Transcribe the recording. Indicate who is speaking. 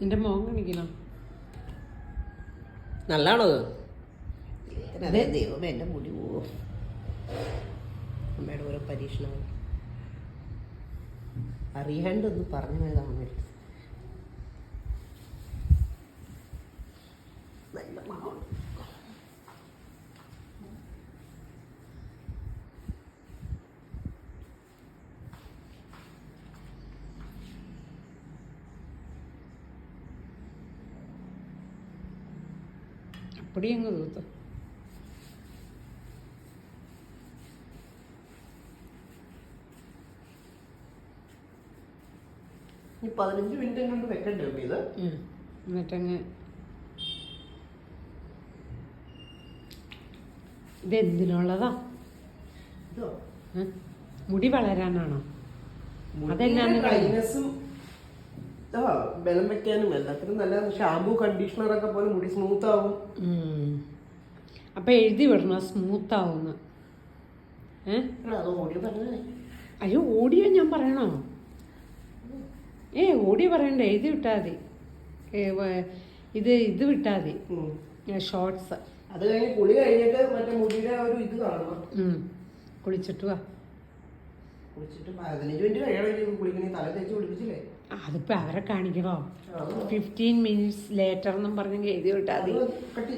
Speaker 1: എൻ്റെ മോൻ കാണിക്കണം.
Speaker 2: നല്ലതാണോ അതെ? ദൈവം എൻ്റെ മുടി പോവും. അമ്മയുടെ ഓരോ പരീക്ഷണങ്ങൾ അറിയാണ്ടൊന്ന് പറഞ്ഞു പോയതാണ്. നല്ല മണമാണ്.
Speaker 1: അപ്പടി അങ്ങ് തൂത്ത്.
Speaker 2: ഈ 15 മിനിറ്റ് കൊണ്ട് വെക്കണ്ടേ ഇത്?
Speaker 1: എന്നിട്ടങ്ങ് ഇതെന്തിനുള്ളതാ? മുടി വളരാനാണോ? അതെന്നാണ്
Speaker 2: ബലം വെക്കാനും എല്ലാത്തിനും നല്ല ഷാമ്പൂ കണ്ടീഷണർ ഒക്കെ പോലെ മുടി സ്മൂത്ത് ആവും.
Speaker 1: അപ്പൊ എഴുതി വിടണം സ്മൂത്ത് ആവുന്ന. അയ്യോ ഓഡിയോ ഞാൻ പറയണോ? ഓഡിയോ പറയണ്ട, എഴുതി വിട്ടാ മതി. ഇത് വിട്ടാ മതി, ഷോർട്സ്.
Speaker 2: അത് കഴിഞ്ഞ് കുളി കഴിഞ്ഞിട്ട് മറ്റേ മുടിയുടെ ഒരു ഇത് കാണണം.
Speaker 1: കുളിച്ചിട്ട് വാ.
Speaker 2: കുളിച്ചിട്ട് 15 മിനിറ്റ് കഴിയണമെങ്കിൽ കുളിക്കണേ. തല തേച്ച് കുളിപ്പിച്ചില്ലേ?
Speaker 1: അതിപ്പോ അവരെ കാണിക്കണോ? 15 minutes ലേറ്റർ എന്നും പറഞ്ഞെങ്കിൽ എഴുതി വിട്ടാ മതി.